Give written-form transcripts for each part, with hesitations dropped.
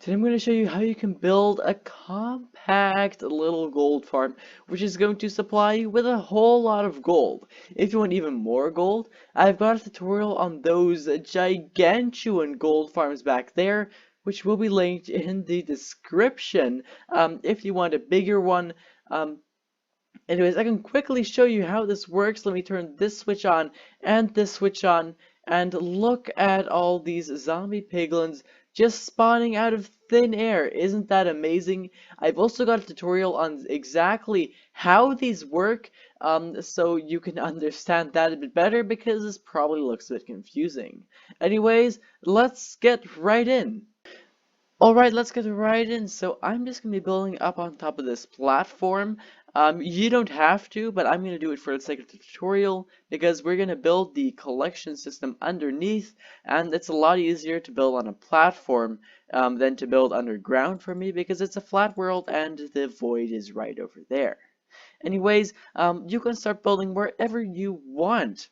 Today I'm going to show you how you can build a compact little gold farm, which is going to supply you with a whole lot of gold. If you want even more gold, I've got a tutorial on those gigantuan gold farms back there, which will be linked in the description if you want a bigger one. Anyways, I can quickly show you how this works. Let me turn this switch on and this switch on, and look at all these zombie piglins just spawning out of thin air. Isn't that amazing? I've also got a tutorial on exactly how these work, so you can understand that a bit better, because this probably looks a bit confusing. Anyways, let's get right in. Alright, let's get right in. So I'm just going to be building up on top of this platform. You don't have to, but I'm going to do it for the sake of the tutorial, because we're going to build the collection system underneath, and it's a lot easier to build on a platform than to build underground for me, because it's a flat world and the void is right over there. Anyways, you can start building wherever you want.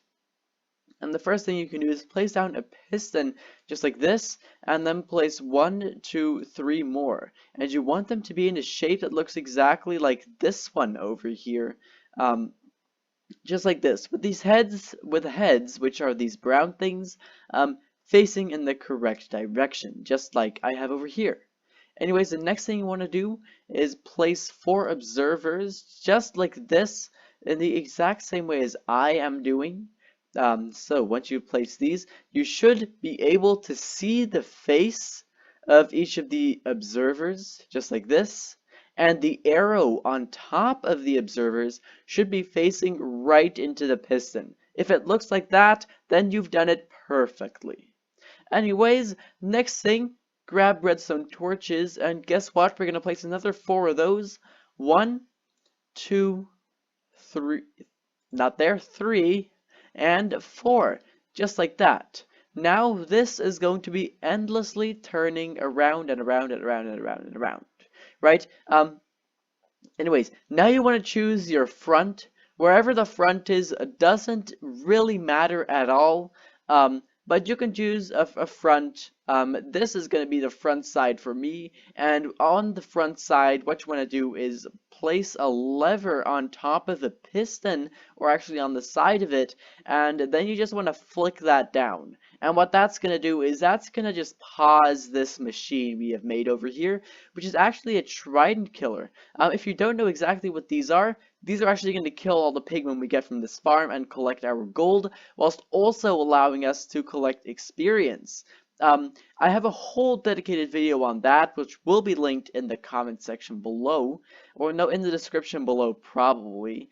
And the first thing you can do is place down a piston just like this, and then place 1, 2, 3 more. And you want them to be in a shape that looks exactly like this one over here. Just like this, with these heads, which are these brown things, facing in the correct direction, just like I have over here. Anyways, the next thing you want to do is place 4 observers, just like this, in the exact same way as I am doing. So once you place these, you should be able to see the face of each of the observers, just like this. And the arrow on top of the observers should be facing right into the piston. If it looks like that, then you've done it perfectly. Anyways, next thing, grab redstone torches, and guess what? We're going to place another 4 of those. 1, 2, 3, not there, 3, and 4, just like that. Now this is going to be endlessly turning around and around and around and around and around, right? Anyways, now you want to choose your front. Wherever the front is doesn't really matter at all, but you can choose a front. This is going to be the front side for me, and on the front side, what you want to do is place a lever on top of the piston, or actually on the side of it, and then you just want to flick that down. And what that's going to do is that's going to just pause this machine we have made over here, which is actually a Trident killer. If you don't know exactly what these are actually going to kill all the pigmen we get from this farm and collect our gold, whilst also allowing us to collect experience. I have a whole dedicated video on that, which will be linked in the comment section below, or no, in the description below probably.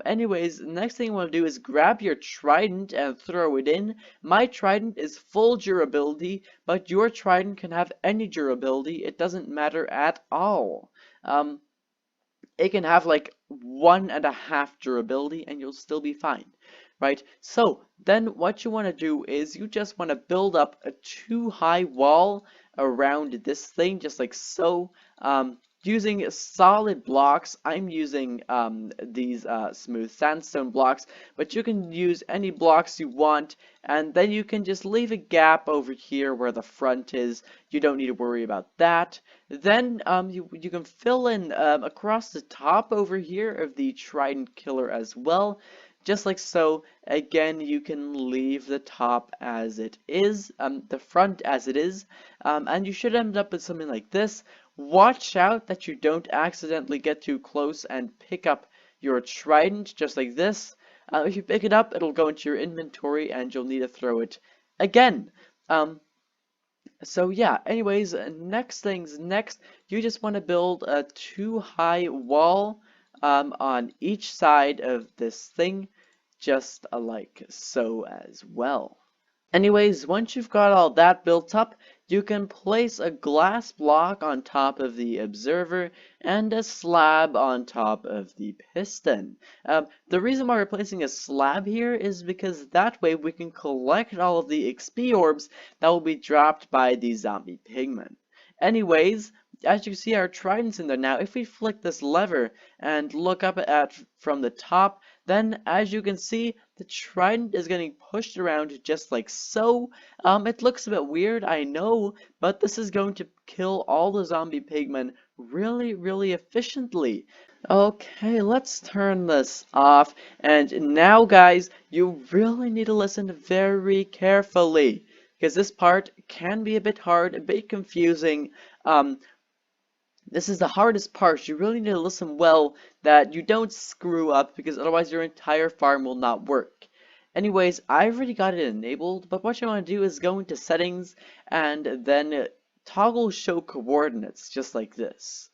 Anyways, next thing you want to do is grab your Trident and throw it in. My Trident is full durability, but your Trident can have any durability. It doesn't matter at all. It can have like 1.5 durability and you'll still be fine, right? So then what you want to do is you just want to build up a 2-high wall around this thing, just like so, using solid blocks. I'm using these smooth sandstone blocks, but you can use any blocks you want, and then you can just leave a gap over here where the front is. You don't need to worry about that. Then you can fill in across the top over here of the Trident killer as well, just like so. Again, you can leave the top as it is, the front as it is, and you should end up with something like this. Watch out that you don't accidentally get too close and pick up your Trident, just like this. If you pick it up, it'll go into your inventory and you'll need to throw it again. So yeah, anyways, next things next, you just want to build a 2-high wall on each side of this thing, just like so as well. Anyways, once you've got all that built up, you can place a glass block on top of the observer and a slab on top of the piston. The reason why we're placing a slab here is because that way we can collect all of the XP orbs that will be dropped by the zombie pigmen. Anyways, as you see, our Trident's in there now. If we flick this lever and look up at from the top, Then, as you can see, the trident is getting pushed around just like so. It looks a bit weird, I know, but this is going to kill all the zombie pigmen really, really efficiently. Okay, let's turn this off. And now, guys, you really need to listen very carefully, because this part can be a bit hard, a bit confusing. This is the hardest part. You really need to listen well that you don't screw up, because otherwise your entire farm will not work. Anyways, I already got it enabled, but what you want to do is go into settings and then toggle show coordinates, just like this.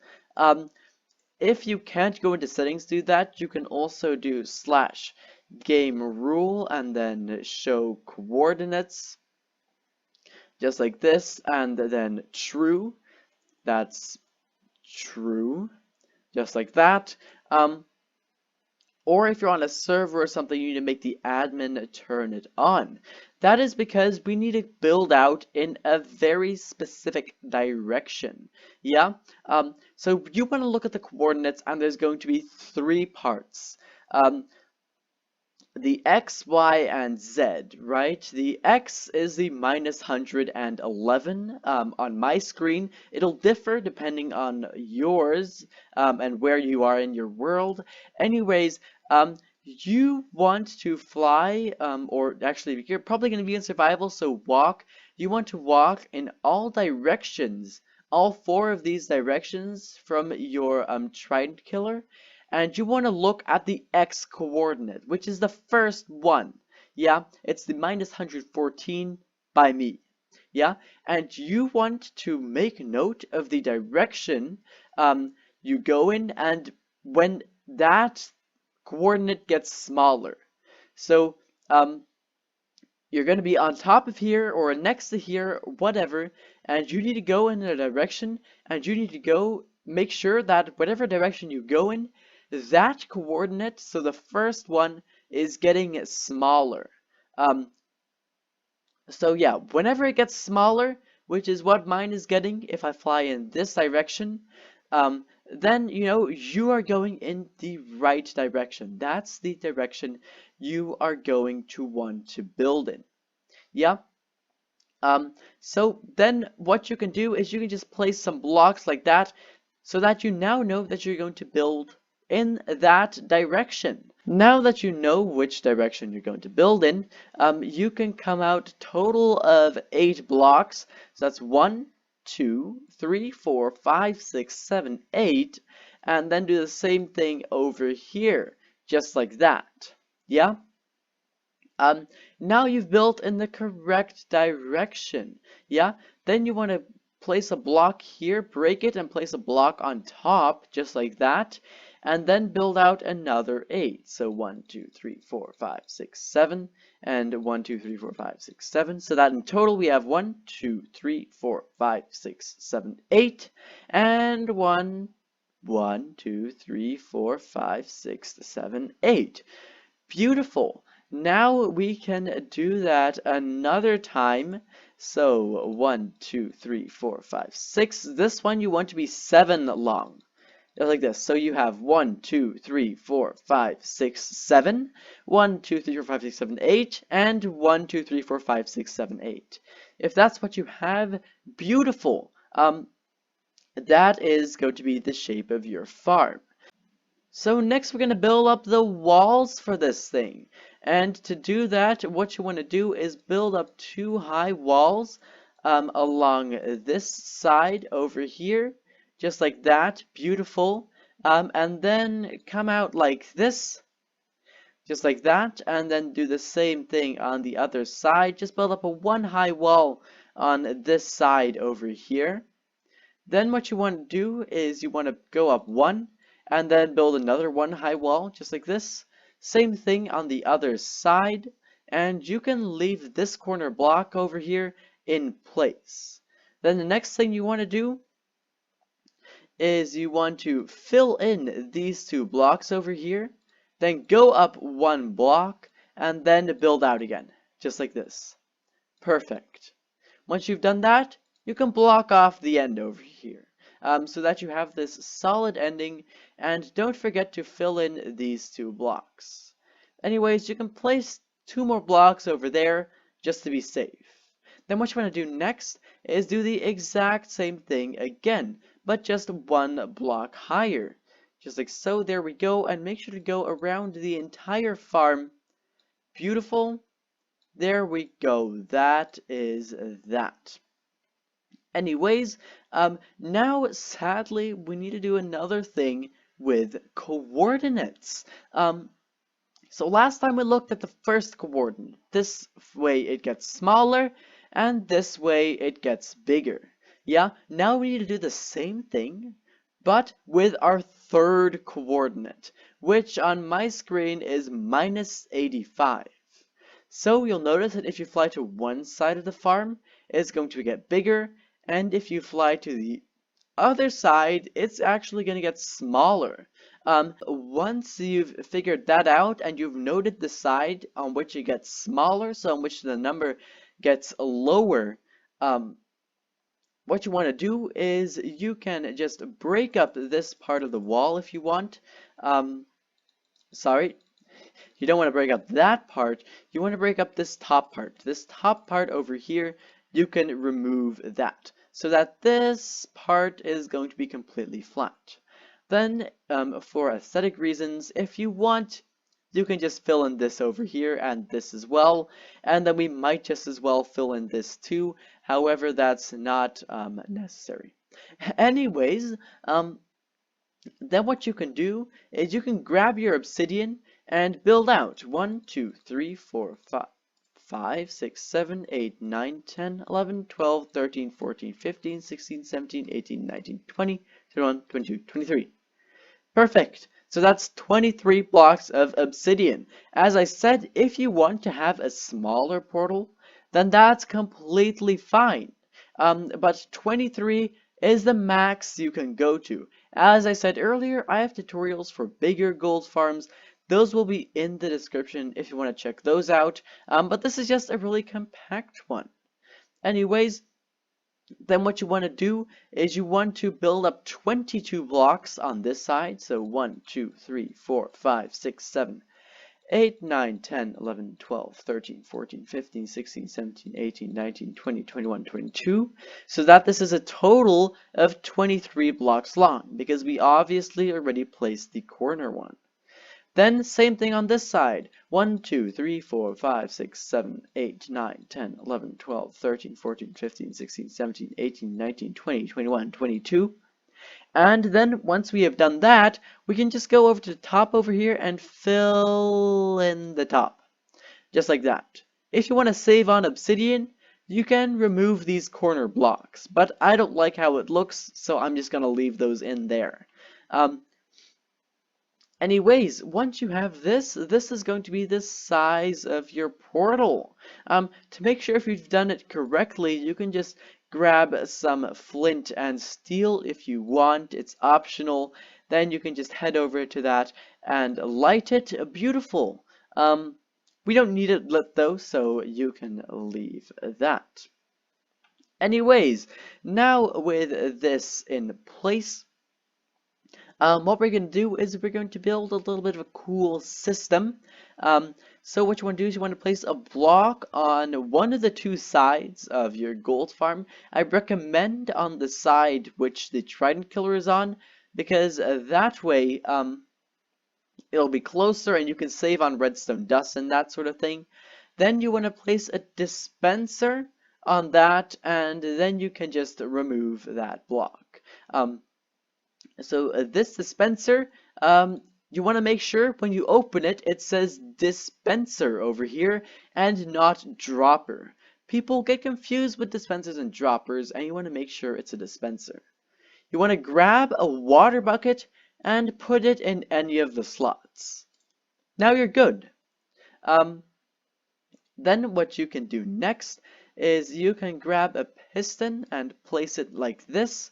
If you can't go into settings to do that, you can also do /game rule and then show coordinates, just like this, and then true. That's true, just like that. Or if you're on a server or something, you need to make the admin turn it on. That is because we need to build out in a very specific direction. Yeah? So you want to look at the coordinates, and there's going to be 3 parts. The X, Y, and Z, right? The X is the -111 on my screen. It'll differ depending on yours and where you are in your world. Anyways, you want to fly, or actually, you're probably going to be in survival, so walk. You want to walk in all directions, all 4 of these directions from your trident killer. And you want to look at the X coordinate, which is the first one. Yeah, it's the -114 by me. Yeah, and you want to make note of the direction you go in, and when that coordinate gets smaller. So you're going to be on top of here or next to here, whatever, and you need to go in a direction, and you need to go make sure that whatever direction you go in, that coordinate, so the first one, is getting smaller. So yeah, whenever it gets smaller, which is what mine is getting if I fly in this direction, then you are going in the right direction. That's the direction you are going to want to build in. Yeah. So then what you can do is you can just place some blocks like that, so that you now know that you're going to build in that direction. Now that you know which direction you're going to build in, you can come out total of 8 blocks. So that's 1, 2, 3, 4, 5, 6, 7, 8, and then do the same thing over here, just like that. Yeah? Now you've built in the correct direction. Yeah? Then you want to place a block here, break it, and place a block on top, just like that. And then build out another 8. So 1, 2, 3, 4, 5, 6, 7, and 1, 2, 3, 4, 5, 6, 7. So that in total we have 1, 2, 3, 4, 5, 6, 7, 8, and 1, 2, 3, 4, 5, 6, 7, 8. Beautiful. Now we can do that another time. So 1, 2, 3, 4, 5, 6. This one you want to be 7 long. Just like this. So you have 1, 2, 3, 4, 5, 6, 7, 1, 2, 3, 4, 5, 6, 7, 8, and 1, 2, 3, 4, 5, 6, 7, 8. If that's what you have, beautiful. That is going to be the shape of your farm. So next we're going to build up the walls for this thing. And to do that, what you want to do is build up 2 high walls along this side over here. Just like that, beautiful, and then come out like this, just like that, and then do the same thing on the other side. Just build up a 1 high wall on this side over here. Then what you want to do is you want to go up 1, and then build another 1 high wall, just like this. Same thing on the other side, and you can leave this corner block over here in place. Then the next thing you want to do is you want to fill in these 2 blocks over here, then go up 1 block, and then build out again, just like this. Perfect. Once you've done that, you can block off the end over here, so that you have this solid ending, and don't forget to fill in these 2 blocks. Anyways, you can place 2 more blocks over there just to be safe. Then what you want to do next is do the exact same thing again, but just 1 block higher. Just like so, there we go, and make sure to go around the entire farm. Beautiful. There we go. That is that. Anyways, now sadly we need to do another thing with coordinates. So last time we looked at the first coordinate. This way it gets smaller, and this way it gets bigger. Yeah, now we need to do the same thing, but with our third coordinate, which on my screen is -85. So you'll notice that if you fly to one side of the farm, it's going to get bigger, and if you fly to the other side, it's actually going to get smaller. Once you've figured that out and you've noted the side on which it gets smaller, so on which the number gets lower, what you want to do is you can just break up this part of the wall if you want. Sorry, you don't want to break up that part. You want to break up this top part. This top part over here, you can remove that, so that this part is going to be completely flat. Then, for aesthetic reasons, if you want, you can just fill in this over here and this as well, and then we might just as well fill in this too. However, that's not necessary. Anyways, then what you can do is you can grab your obsidian and build out 1, 2, 3, 4, 5, 6, 7, 8, 9, 10, 11, 12, 13, 14, 15, 16, 17, 18, 19, 20, 21, 22, 23. Perfect. So that's 23 blocks of obsidian. As I said, if you want to have a smaller portal, then that's completely fine. But 23 is the max you can go to. As I said earlier, I have tutorials for bigger gold farms. Those will be in the description if you want to check those out. But this is just a really compact one. Anyways, then what you want to do is you want to build up 22 blocks on this side. So 1, 2, 3, 4, 5, 6, 7, 8, 9, 10, 11, 12, 13, 14, 15, 16, 17, 18, 19, 20, 21, 22. So that this is a total of 23 blocks long, because we obviously already placed the corner one. Then same thing on this side. 1, 2, 3, 4, 5, 6, 7, 8, 9, 10, 11, 12, 13, 14, 15, 16, 17, 18, 19, 20, 21, 22. And then once we have done that, we can just go over to the top over here and fill in the top. Just like that. If you want to save on obsidian, you can remove these corner blocks. But I don't like how it looks, so I'm just going to leave those in there. Anyways, once you have this is going to be the size of your portal. To make sure if you've done it correctly, you can just grab some flint and steel if you want. It's optional. Then you can just head over to that and light it. Beautiful. We don't need it lit though, so you can leave that. Anyways, now with this in place, what we're going to do is we're going to build a little bit of a cool system. So what you want to do is you want to place a block on one of the two sides of your gold farm. I recommend on the side which the Trident killer is on, because that way it'll be closer and you can save on redstone dust and that sort of thing. Then you want to place a dispenser on that, and then you can just remove that block. So this dispenser, you want to make sure when you open it, it says dispenser over here and not dropper. People get confused with dispensers and droppers, and you want to make sure it's a dispenser. You want to grab a water bucket and put it in any of the slots. Now you're good. Then what you can do next is you can grab a piston and place it like this.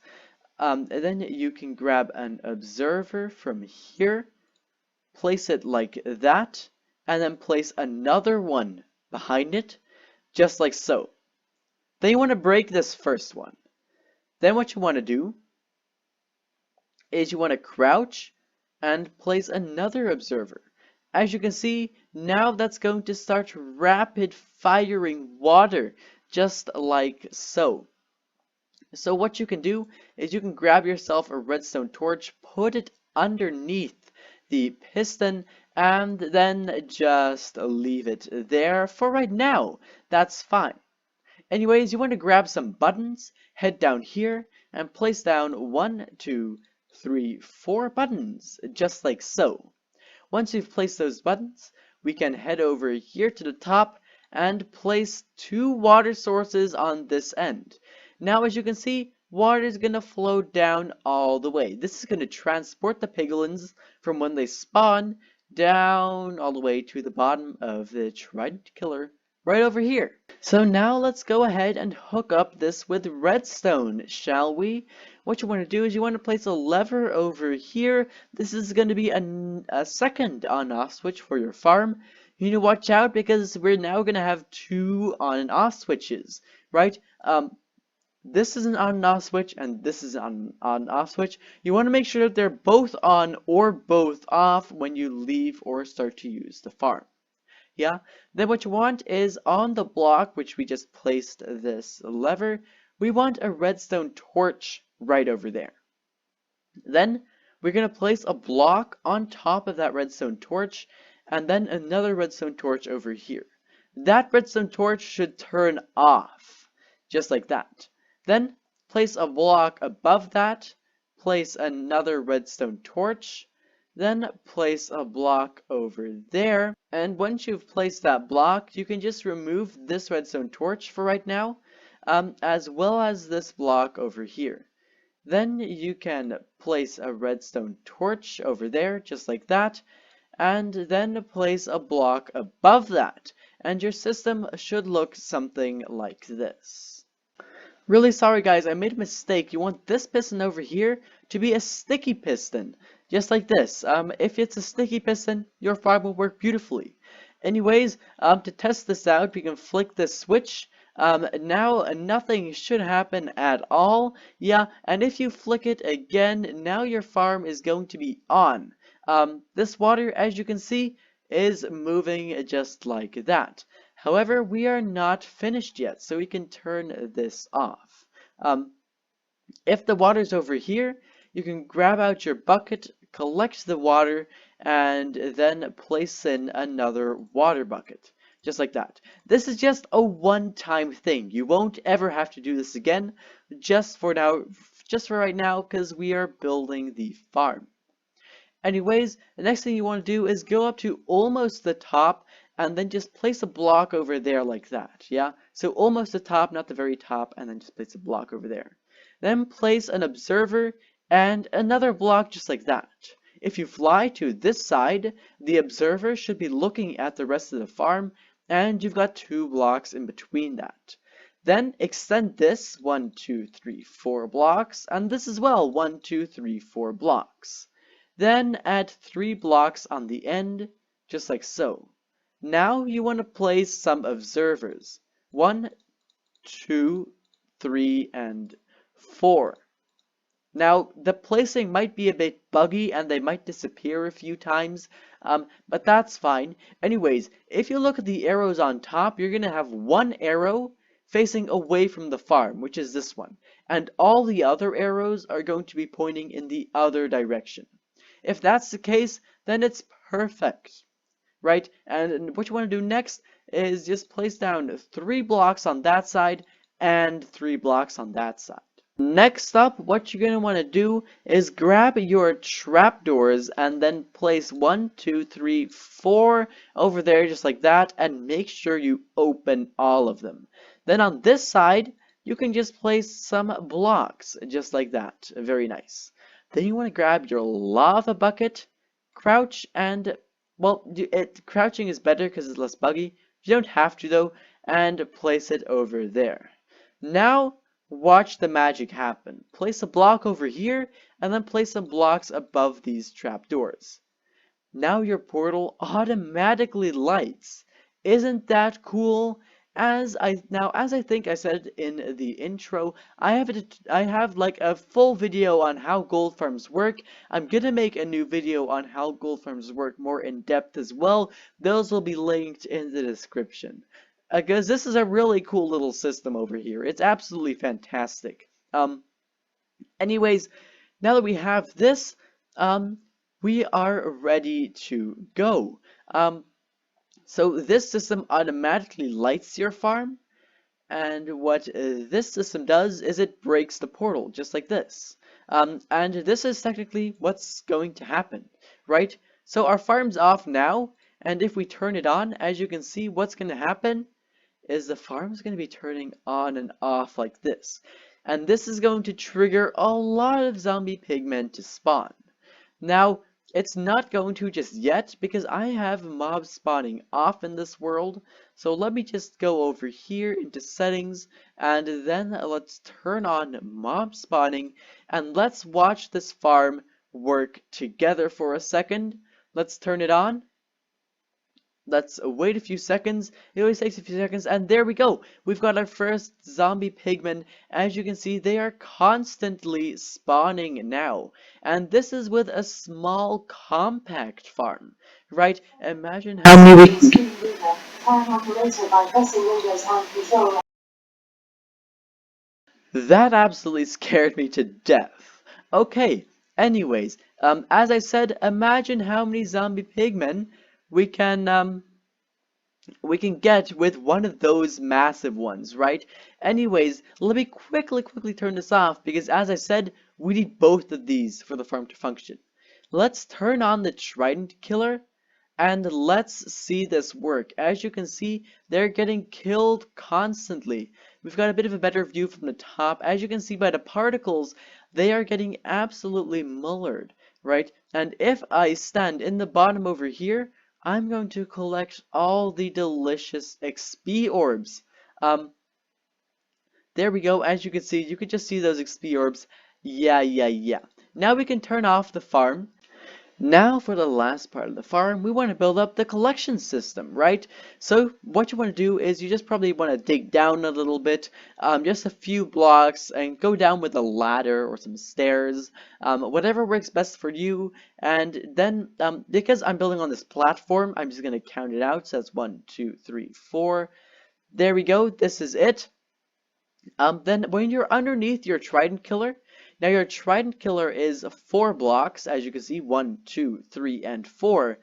Then you can grab an observer from here, place it like that, and then place another one behind it, just like so. Then you want to break this first one. Then what you want to do is you want to crouch and place another observer. as you can see, now that's going to start rapid firing water, just like so. So what you can do is you can grab yourself a redstone torch, put it underneath the piston, and then just leave it there for right now. That's fine. Anyways, you want to grab some buttons, head down here, and place down 1, 2, 3, 4 buttons, just like so. Once you've placed those buttons, we can head over here to the top and place 2 water sources on this end. Now, as you can see, water is going to flow down all the way. This is going to transport the piglins from when they spawn down all the way to the bottom of the Trident killer right over here. So now let's go ahead and hook up this with redstone, shall we? What you want to do is you want to place a lever over here. This is going to be a second on-off switch for your farm. You need to watch out because we're now going to have 2 on and off switches, right? This is an on and off switch and this is an on and off switch. You want to make sure that they're both on or both off when you leave or start to use the farm. Yeah, then what you want is on the block which we just placed this lever, we want a redstone torch right over there. Then we're going to place a block on top of that redstone torch and then another redstone torch over here. That redstone torch should turn off, just like that. Then place a block above that, place another redstone torch, then place a block over there, and once you've placed that block, you can just remove this redstone torch for right now, as well as this block over here. Then you can place a redstone torch over there, just like that, and then place a block above that, and your system should look something like this. Really sorry guys, I made a mistake. You want this piston over here to be a sticky piston, just like this. If it's a sticky piston, your farm will work beautifully. Anyways, to test this out, we can flick this switch. Now nothing should happen at all. Yeah, and if you flick it again, now your farm is going to be on. This water, as you can see, is moving just like that. However, we are not finished yet, so we can turn this off. If the water's over here, you can grab out your bucket, collect the water, and then place in another water bucket, just like that. This is just a one-time thing. You won't ever have to do this again, just for right now, because we are building the farm. Anyways, the next thing you want to do is go up to almost the top and then just place a block over there like that, yeah? So almost the top, not the very top, and then just place a block over there. Then place an observer and another block just like that. If you fly to this side, the observer should be looking at the rest of the farm, and you've got 2 blocks in between that. Then extend this 1, 2, 3, 4 blocks, and this as well, 1, 2, 3, 4 blocks. Then add 3 blocks on the end, just like so. Now you want to place some observers. 1, 2, 3, and 4. Now, the placing might be a bit buggy and they might disappear a few times, but that's fine. Anyways, if you look at the arrows on top, you're going to have 1 arrow facing away from the farm, which is this one. And all the other arrows are going to be pointing in the other direction. If that's the case, then it's perfect, right? And what you want to do next is just place down 3 blocks on that side and 3 blocks on that side. Next up, what you're going to want to do is grab your trapdoors and then place 1, 2, 3, 4 over there just like that, and make sure you open all of them. Then on this side, you can just place some blocks just like that. Very nice. Then you want to grab your lava bucket, crouch, and, well, crouching is better because it's less buggy. You don't have to though, and place it over there. Now, watch the magic happen. Place a block over here, and then place some blocks above these trapdoors. Now your portal automatically lights. Isn't that cool? as I think I said in the intro, I have like a full video on how gold farms work. I'm gonna make a new video on how gold farms work more in depth as well. Those will be linked in the description. Because this is a really cool little system over here. It's absolutely fantastic. Anyways, now that we have this, we are ready to go. So this system automatically lights your farm, and what this system does is it breaks the portal, just like this. And this is technically what's going to happen, right? So our farm's off now, and if we turn it on, as you can see, what's going to happen is the farm's going to be turning on and off like this. And this is going to trigger a lot of zombie pigmen to spawn. Now, it's not going to just yet because I have mobs spawning off in this world. So let me just go over here into settings and then let's turn on mob spawning and let's watch this farm work together for a second. Let's turn it on. Let's wait a few seconds. It always takes a few seconds, and there we go. We've got our first zombie pigmen. As you can see, they are constantly spawning now. And this is with a small, compact farm, right? Imagine how many we can... That absolutely scared me to death. Okay, anyways, as I said, imagine how many zombie pigmen we can get with one of those massive ones, right? Anyways, let me quickly turn this off because as I said, we need both of these for the farm to function. Let's turn on the Trident killer and let's see this work. As you can see, they're getting killed constantly. We've got a bit of a better view from the top. As you can see by the particles, they are getting absolutely mullered, right? And if I stand in the bottom over here, I'm going to collect all the delicious XP orbs. There we go. As you can see, you can just see those XP orbs. Yeah. Now we can turn off the farm. Now for the last part of the farm, we want to build up the collection system, right? So what you want to do is you just probably want to dig down a little bit, just a few blocks, and go down with a ladder or some stairs, whatever works best for you. And then because I'm building on this platform, I'm just going to count it out. So that's 1, 2, 3, 4. There we go. This is it. Then when you're underneath your Trident killer, now your Trident killer is 4 blocks, as you can see, 1, 2, 3, and 4.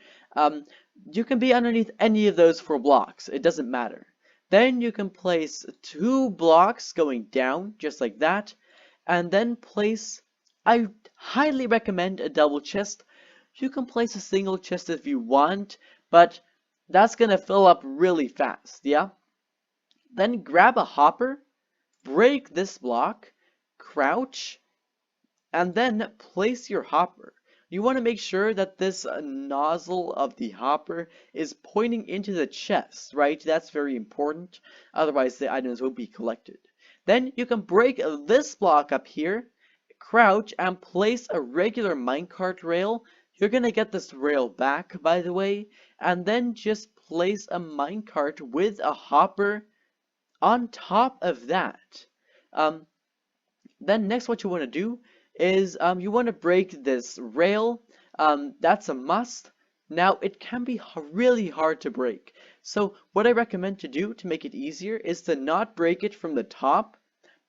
You can be underneath any of those 4 blocks. It doesn't matter. Then you can place 2 blocks going down, just like that, and then place, I highly recommend a double chest. You can place a single chest if you want, but that's going to fill up really fast, yeah? Then grab a hopper, break this block, crouch, and then place your hopper. You want to make sure that this nozzle of the hopper is pointing into the chest, right? That's very important. Otherwise, the items will be collected. Then you can break this block up here, crouch, and place a regular minecart rail. You're going to get this rail back, by the way, and then just place a minecart with a hopper on top of that. Then next what you want to do is you want to break this rail. That's a must. Now it can be really hard to break. So what I recommend to do to make it easier is to not break it from the top,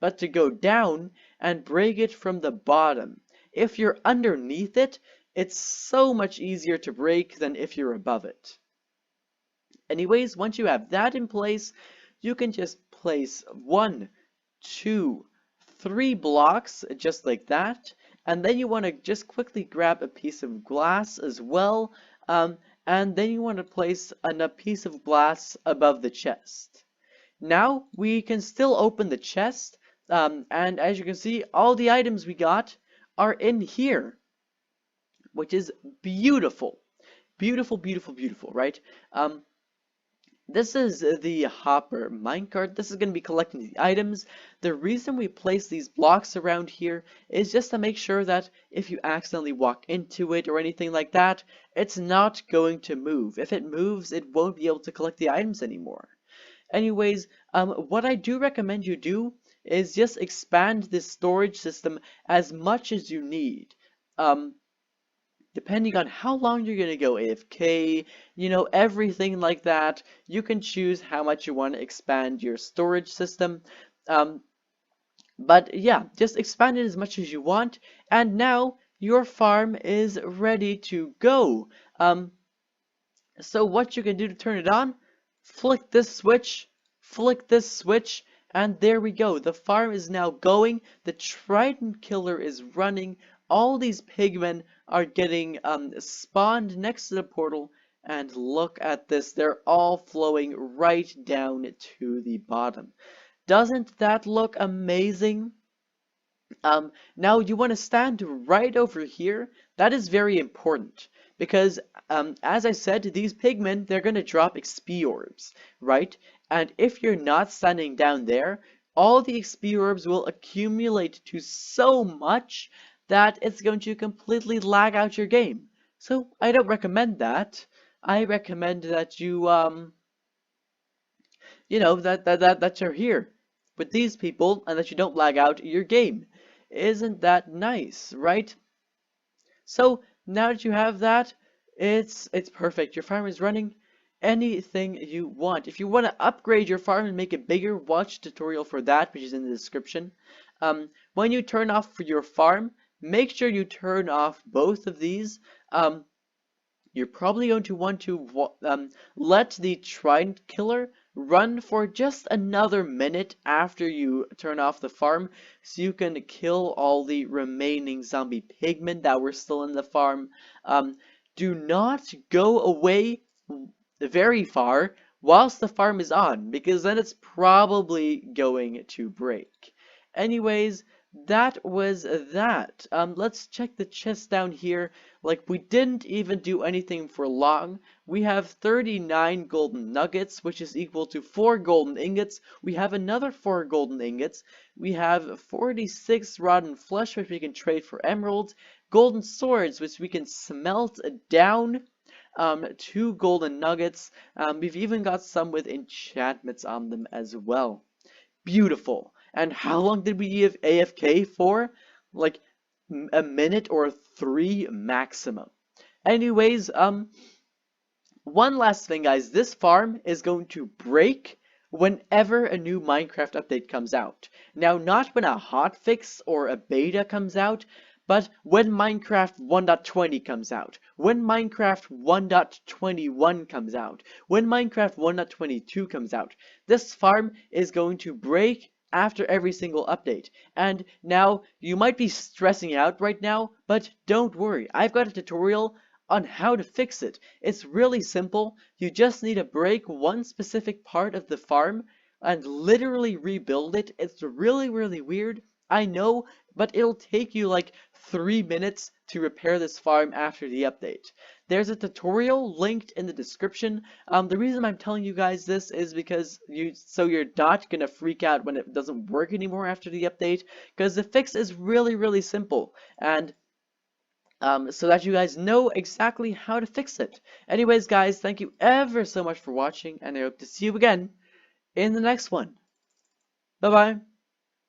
but to go down and break it from the bottom. If you're underneath it, it's so much easier to break than if you're above it. Anyways, once you have that in place, you can just place 1, 2, 3 blocks just like that, and then you want to just quickly grab a piece of glass as well, and then you want to place a piece of glass above the chest. Now we can still open the chest, and as you can see, all the items we got are in here, which is beautiful. Beautiful, right? This is the hopper minecart. This is going to be collecting the items. The reason we place these blocks around here is just to make sure that if you accidentally walk into it or anything like that, it's not going to move. If it moves, it won't be able to collect the items anymore. Anyways, what I do recommend you do is just expand this storage system as much as you need. Um, Depending on how long you're gonna go AFK, you know, everything like that, you can choose how much you want to expand your storage system. Um, but yeah, just expand it as much as you want, and now your farm is ready to go. So what you can do to turn it on, flick this switch, and there we go. The farm is now going, the Trident killer is running, all these pigmen are getting spawned next to the portal, and look at this, they're all flowing right down to the bottom. Doesn't that look amazing? Now you want to stand right over here. That is very important because, as I said, these pigmen, they're going to drop XP orbs, right? And if you're not standing down there, all the XP orbs will accumulate to so much that it's going to completely lag out your game. So I don't recommend that. I recommend that you know, that you're here with these people and that you don't lag out your game. Isn't that nice, right? So now that you have that, it's perfect. Your farm is running anything you want. If you want to upgrade your farm and make it bigger, watch a tutorial for that, which is in the description. When you turn off for your farm, make sure you turn off both of these. You're probably going to want to let the Trident killer run for just another minute after you turn off the farm so you can kill all the remaining zombie pigmen that were still in the farm. Do not go away very far whilst the farm is on, because then it's probably going to break. Anyways, that was that. Let's check the chest down here. Like, we didn't even do anything for long. We have 39 golden nuggets, which is equal to 4 golden ingots. We have another 4 golden ingots. We have 46 rotten flesh, which we can trade for emeralds. Golden swords, which we can smelt down. 2 golden nuggets. We've even got some with enchantments on them as well. Beautiful. And how long did we have AFK for? Like a minute or 3 maximum. Anyways, one last thing, guys. This farm is going to break whenever a new Minecraft update comes out. Now, not when a hotfix or a beta comes out, but when Minecraft 1.20 comes out, when Minecraft 1.21 comes out, when Minecraft 1.22 comes out, this farm is going to break after every single update. And now, you might be stressing out right now, but don't worry, I've got a tutorial on how to fix it. It's really simple. You just need to break one specific part of the farm and literally rebuild it. It's really, really weird, I know, but it'll take you like 3 minutes to repair this farm after the update. There's a tutorial linked in the description. The reason I'm telling you guys this is because you're not gonna freak out when it doesn't work anymore after the update, because the fix is really, really simple, and so that you guys know exactly how to fix it. Anyways, guys, thank you ever so much for watching, and I hope to see you again in the next one. Bye bye.